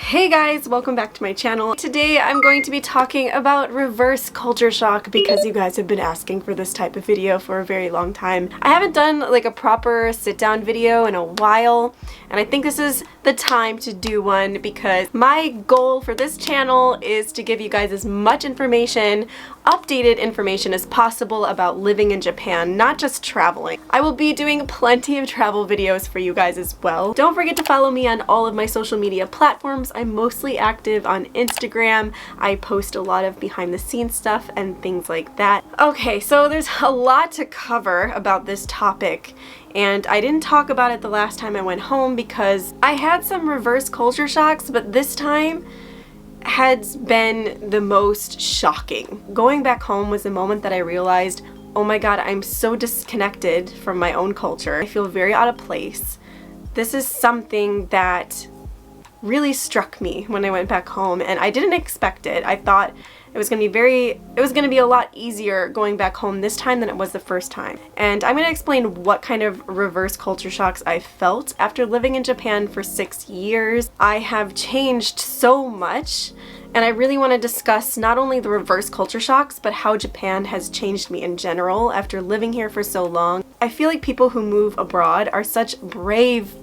Hey guys, welcome back to my channel. Today I'm going to be talking about reverse culture shock because you guys have been asking for this type of video for a very long time. I haven't done like a proper sit-down video in a while, and I think this is the time to do one because my goal for this channel is to give you guys as much information, updated information as possible about living in Japan, not just traveling. I will be doing plenty of travel videos for you guys as well. Don't forget to follow me on all of my social media platforms. I'm mostly active on Instagram. I post a lot of behind the scenes stuff and things like that. Okay, so there's a lot to cover about this topic, and I didn't talk about it the last time I went home because I had some reverse culture shocks, but this time has been the most shocking. Going back home was the moment that I realized, oh my god, I'm so disconnected from my own culture. I feel very out of place. This is something that really struck me when I went back home, and I didn't expect it. I thought it was going to be a lot easier going back home this time than it was the first time. And I'm going to explain what kind of reverse culture shocks I felt after living in Japan for 6 years. I have changed so much, and I really want to discuss not only the reverse culture shocks, but how Japan has changed me in general after living here for so long. I feel like people who move abroad are such brave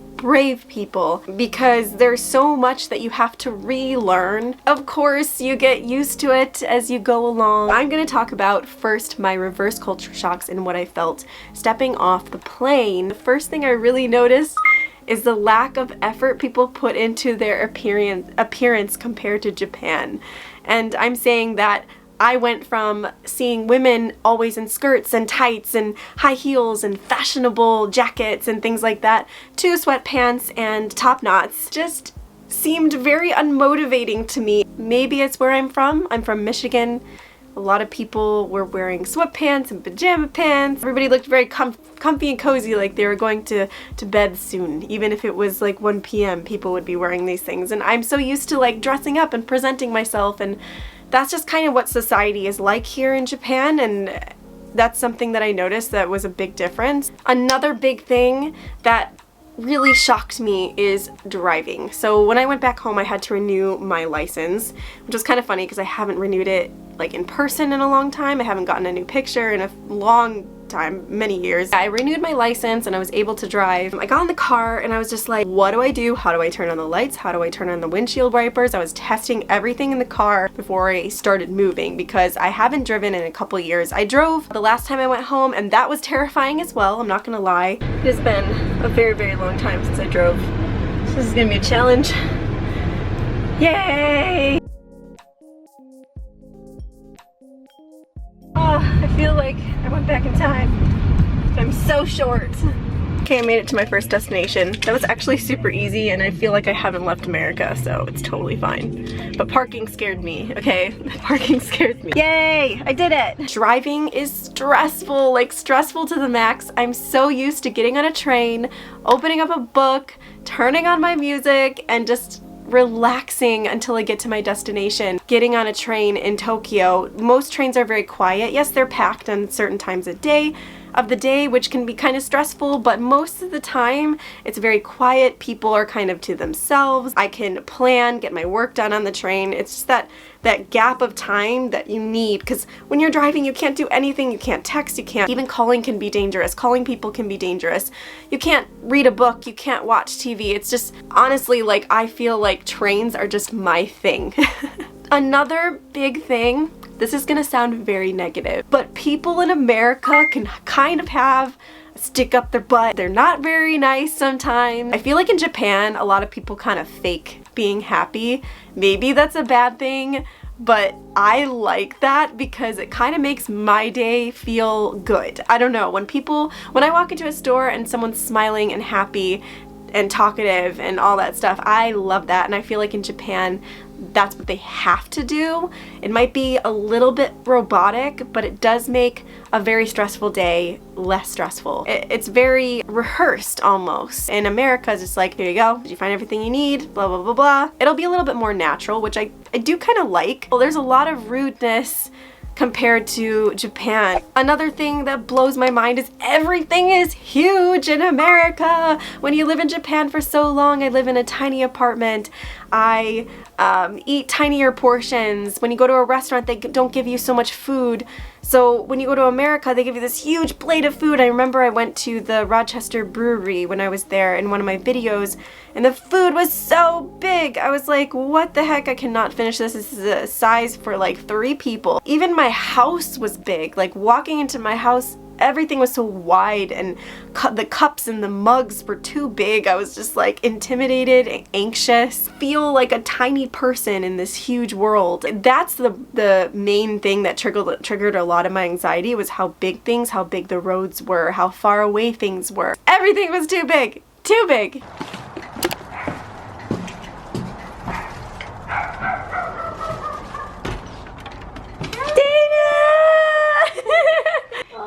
people because there's so much that you have to relearn. Of course, you get used to it as you go along. I'm going to talk about first my reverse culture shocks and what I felt stepping off the plane. The first thing I really noticed is the lack of effort people put into their appearance compared to Japan. And I'm saying that I went from seeing women always in skirts and tights and high heels and fashionable jackets and things like that to sweatpants and top knots. Just seemed very unmotivating to me. Maybe it's where I'm from. I'm from Michigan. A lot of people were wearing sweatpants and pajama pants. Everybody looked very comfy and cozy, like they were going to bed soon. Even if it was like 1 p.m., people would be wearing these things. And I'm so used to like dressing up and presenting myself, and that's just kind of what society is like here in Japan, and that's something that I noticed that was a big difference. Another big thing that really shocked me is driving. So when I went back home, I had to renew my license, which was kind of funny because I haven't renewed it like in person in a long time. I haven't gotten a new picture in a long time, many years. I renewed my license and I was able to drive. I got in the car and I was just like, what do I do? How do I turn on the lights? How do I turn on the windshield wipers? I was testing everything in the car before I started moving because I haven't driven in a couple years. I drove the last time I went home, and that was terrifying as well, I'm not gonna lie. It has been a very, very long time since I drove. So this is gonna be a challenge. Yay! Oh, I feel like I went back in time. I'm so short. Okay, I made it to my first destination. That was actually super easy, and I feel like I haven't left America, so it's totally fine. But parking scared me, okay? Parking scared me. Yay! I did it! Driving is stressful, like stressful to the max. I'm so used to getting on a train, opening up a book, turning on my music, and just relaxing until I get to my destination. Getting on a train in Tokyo, most trains are very quiet. Yes, they're packed on certain times of the day, which can be kind of stressful, but most of the time it's very quiet. People are kind of to themselves. I can plan, get my work done on the train. It's just that gap of time that you need, because when you're driving you can't do anything. You can't text, you can't, even calling can be dangerous. Calling people can be dangerous. You can't read a book, you can't watch TV. It's just, honestly, like, I feel like trains are just my thing. Another big thing, this is gonna sound very negative, but people in America can kind of have a stick up their butt. They're not very nice sometimes. I feel like in Japan, a lot of people kind of fake being happy. Maybe that's a bad thing, but I like that because it kind of makes my day feel good. I don't know, when I walk into a store and someone's smiling and happy and talkative and all that stuff, I love that, and I feel like in Japan, that's what they have to do. It might be a little bit robotic, but it does make a very stressful day less stressful. It's very rehearsed almost. In America, it's just like, here you go, did you find everything you need? Blah, blah, blah, blah. It'll be a little bit more natural, which I do kind of like. Well, there's a lot of rudeness compared to Japan. Another thing that blows my mind is everything is huge in America. When you live in Japan for so long, I live in a tiny apartment. I eat tinier portions. When you go to a restaurant, they don't give you so much food. So when you go to America, they give you this huge plate of food. I remember I went to the Rochester Brewery when I was there in one of my videos, and the food was so big. I was like, what the heck? I cannot finish this. This is a size for like 3 people. Even my house was big. Like walking into my house, everything was so wide, and the cups and the mugs were too big. I was just like intimidated, anxious, feel like a tiny person in this huge world. That's the main thing that triggered a lot of my anxiety, was how big the roads were, how far away things were. Everything was too big, too big.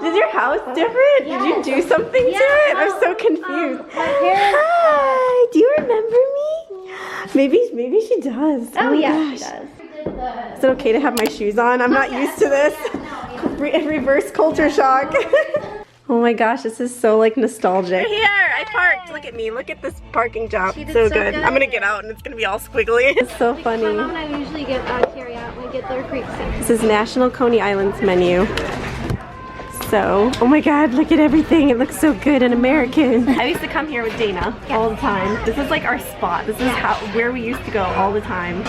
Is your house different? Yes. Did you do something to it? I'm so confused. My parents, Hi, do you remember me? Maybe she does. oh my yeah, gosh. she does. Is it okay to have my shoes on? I'm not used to this. Reverse culture shock. Oh my gosh, this is so like nostalgic. Here, I parked. Look at me. Look at this parking job. She did So so good. good. I'm gonna get out and it's gonna be all squiggly. It's so funny. My mom and I usually get carry out when we get their creek seats. This is National Coney Island's menu. So, oh my god, look at everything. It looks so good and American. I used to come here with Dana all the time. This is like our spot. This is where we used to go all the time.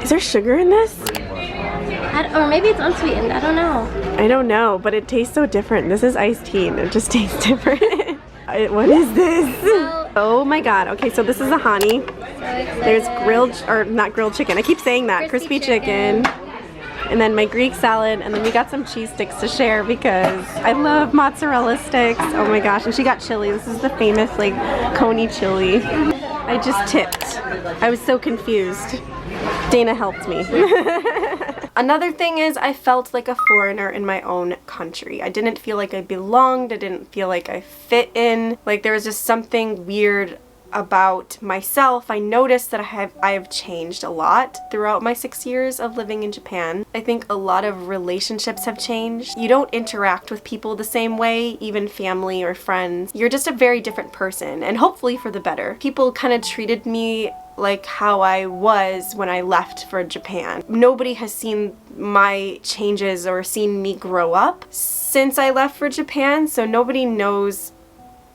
Is there sugar in this? Or maybe it's unsweetened. I don't know. I don't know, but it tastes so different. This is iced tea and it just tastes different. What is this? Oh my god. Okay, so this is a hani. There's not grilled chicken. I keep saying that. Crispy chicken. And then my Greek salad, and then we got some cheese sticks to share because I love mozzarella sticks. Oh my gosh, and she got chili. This is the famous like Coney chili. I just tipped. I was so confused. Dana helped me. Another thing is I felt like a foreigner in my own country. I didn't feel like I belonged. I didn't feel like I fit in. Like there was just something weird about myself. I noticed that I have changed a lot throughout my 6 years of living in Japan. I think a lot of relationships have changed. You don't interact with people the same way, even family or friends. You're just a very different person, and hopefully for the better. People kind of treated me like how I was when I left for Japan. Nobody has seen my changes or seen me grow up since I left for Japan, so nobody knows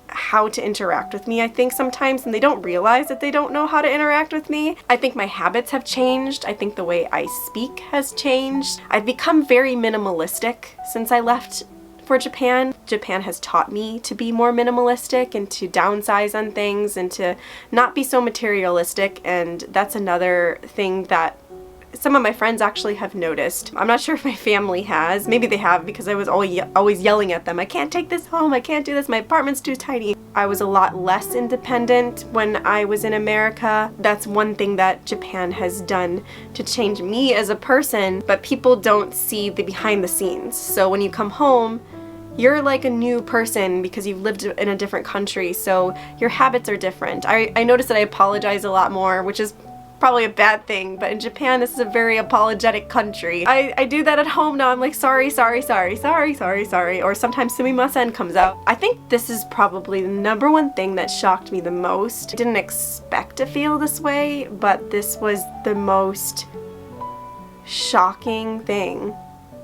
how to interact with me, I think, sometimes, and they don't realize that they don't know how to interact with me. I think my habits have changed. I think the way I speak has changed. I've become very minimalistic since I left for Japan. Japan has taught me to be more minimalistic and to downsize on things and to not be so materialistic, and that's another thing that some of my friends actually have noticed. I'm not sure if my family has. Maybe they have, because I was always yelling at them. I can't take this home. I can't do this. My apartment's too tiny. I was a lot less independent when I was in America. That's one thing that Japan has done to change me as a person, but people don't see the behind the scenes. So when you come home, you're like a new person because you've lived in a different country, so your habits are different. I noticed that I apologize a lot more, which is probably a bad thing, but in Japan this is a very apologetic country. I do that at home now. I'm like, sorry, sorry, sorry, sorry, sorry, sorry, or sometimes sumimasen comes out. I think this is probably the number one thing that shocked me the most. I didn't expect to feel this way, but this was the most shocking thing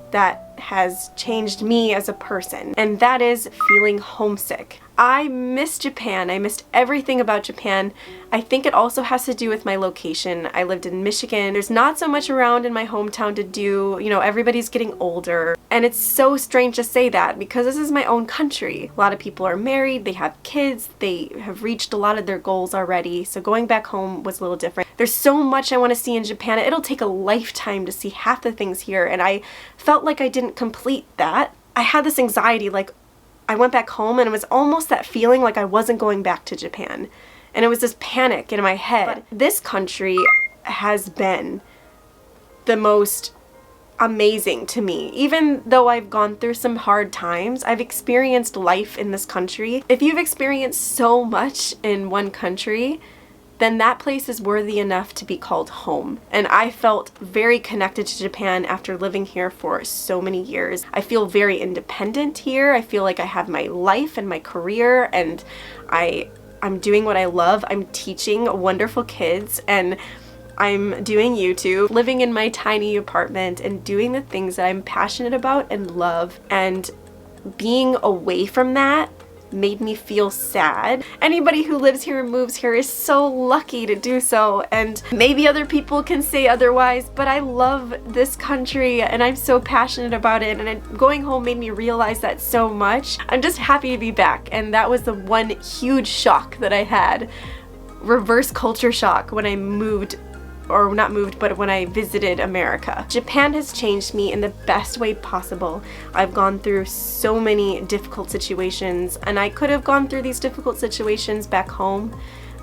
that has changed me as a person, and that is feeling homesick. I miss Japan. I missed everything about Japan. I think it also has to do with my location. I lived in Michigan. There's not so much around in my hometown to do. You know, everybody's getting older. And it's so strange to say that because this is my own country. A lot of people are married, they have kids, they have reached a lot of their goals already. So going back home was a little different. There's so much I want to see in Japan. It'll take a lifetime to see half the things here. And I felt like I didn't complete that. I had this anxiety, like, I went back home and it was almost that feeling like I wasn't going back to Japan. And it was this panic in my head. This country has been the most amazing to me. Even though I've gone through some hard times, I've experienced life in this country. If you've experienced so much in one country, then that place is worthy enough to be called home. And I felt very connected to Japan after living here for so many years. I feel very independent here. I feel like I have my life and my career, and I'm doing what I love. I'm teaching wonderful kids, and I'm doing YouTube, living in my tiny apartment and doing the things that I'm passionate about and love, and being away from that made me feel sad. Anybody who lives here and moves here is so lucky to do so, and maybe other people can say otherwise, but I love this country and I'm so passionate about it, and going home made me realize that so much. I'm just happy to be back, and that was the one huge shock that I had. Reverse culture shock when I moved, or not moved, but when I visited America. Japan has changed me in the best way possible. I've gone through so many difficult situations, and I could have gone through these difficult situations back home,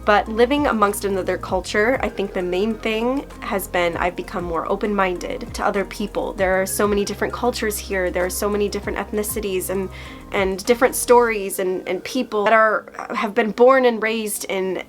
but living amongst another culture, I think the main thing has been I've become more open-minded to other people. There are so many different cultures here. There are so many different ethnicities and different stories and people that have been born and raised in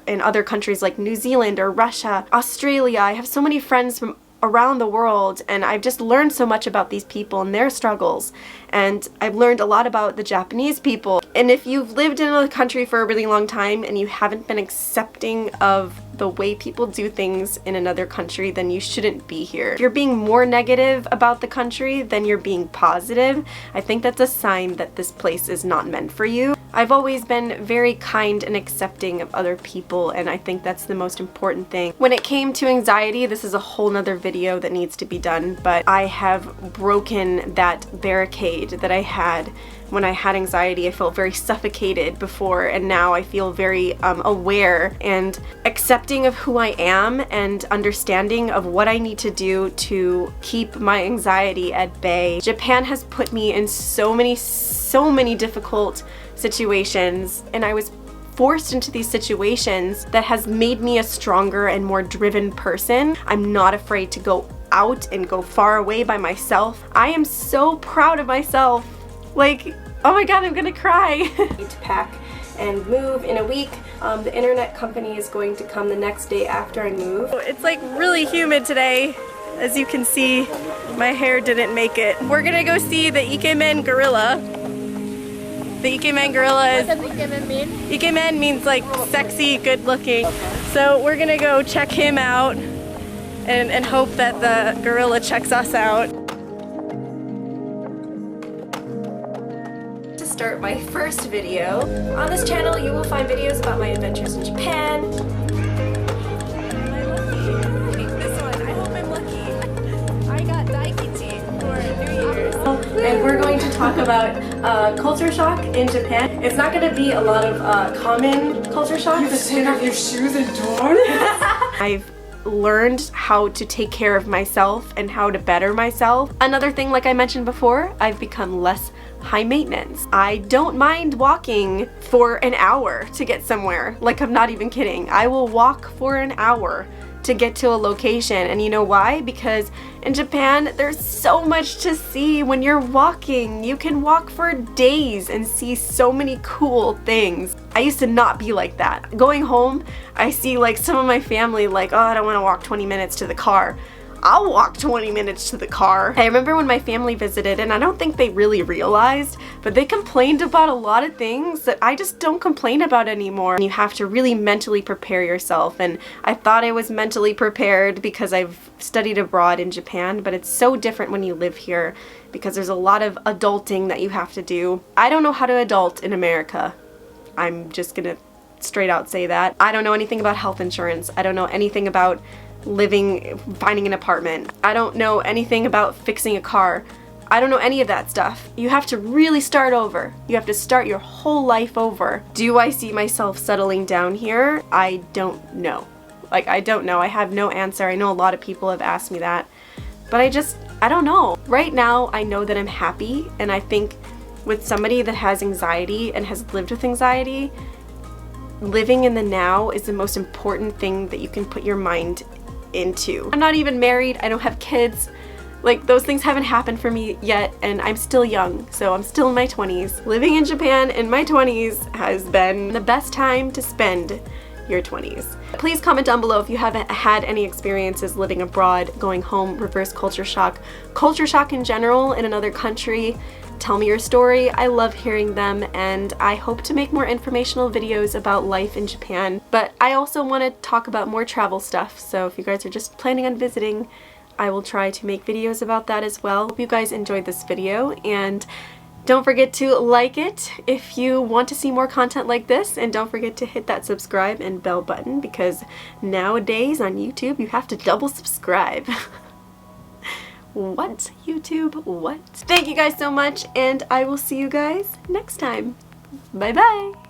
other countries like New Zealand or Russia, Australia. I have so many friends from around the world, and I've just learned so much about these people and their struggles, and I've learned a lot about the Japanese people. And if you've lived in a country for a really long time and you haven't been accepting of the way people do things in another country, then you shouldn't be here. If you're being more negative about the country than you're being positive, I think that's a sign that this place is not meant for you. I've always been very kind and accepting of other people, and I think that's the most important thing. When it came to anxiety, this is a whole nother video that needs to be done, but I have broken that barricade that I had. When I had anxiety, I felt very suffocated before, and now I feel very aware and accepting of who I am and understanding of what I need to do to keep my anxiety at bay. Japan has put me in so many difficult situations, and I was forced into these situations that has made me a stronger and more driven person. I'm not afraid to go out and go far away by myself. I am so proud of myself. Like, oh my god, I'm gonna cry. I need to pack and move in a week. The internet company is going to come the next day after I move. It's like really humid today. As you can see, my hair didn't make it. We're gonna go see the Ikemen gorilla. The Ikemen gorilla is... What does Ikemen mean? Ikemen means like sexy, good looking. So we're gonna go check him out and hope that the gorilla checks us out. Start my first video. On this channel you will find videos about my adventures in Japan. Am I lucky? This one, I hope I'm lucky. I got Daikichi for New Year's. And we're going to talk about culture shock in Japan. It's not going to be a lot of common culture shock. You have to take off your shoes and door? I've learned how to take care of myself and how to better myself. Another thing, like I mentioned before, I've become less high maintenance. I don't mind walking for an hour to get somewhere. Like, I'm not even kidding. I will walk for an hour to get to a location. And you know why? Because in Japan, there's so much to see when you're walking. You can walk for days and see so many cool things. I used to not be like that. Going home, I see like some of my family like, oh, I don't want to walk 20 minutes to the car. I'll walk 20 minutes to the car. I remember when my family visited, and I don't think they really realized, but they complained about a lot of things that I just don't complain about anymore. You have to really mentally prepare yourself, and I thought I was mentally prepared because I've studied abroad in Japan, but it's so different when you live here because there's a lot of adulting that you have to do. I don't know how to adult in America. I'm just gonna straight out say that. I don't know anything about health insurance. I don't know anything about finding an apartment. I don't know anything about fixing a car. I don't know any of that stuff. You have to really start over. You have to start your whole life over. Do I see myself settling down here? I don't know. Like, I don't know. I have no answer. I know a lot of people have asked me that, but I don't know. Right now, I know that I'm happy, and I think with somebody that has anxiety and has lived with anxiety, living in the now is the most important thing that you can put your mind into. I'm not even married, I don't have kids, like those things haven't happened for me yet, and I'm still young, so I'm still in my 20s. Living in Japan in my 20s has been the best time to spend your 20s. Please comment down below if you haven't had any experiences living abroad, going home, reverse culture shock in general in another country. tell me your story. I love hearing them, and I hope to make more informational videos about life in Japan. But I also want to talk about more travel stuff, so if you guys are just planning on visiting, I will try to make videos about that as well. Hope you guys enjoyed this video, and don't forget to like it if you want to see more content like this, and don't forget to hit that subscribe and bell button, because nowadays on YouTube you have to double subscribe. What? YouTube? What? Thank you guys so much, and I will see you guys next time. Bye bye!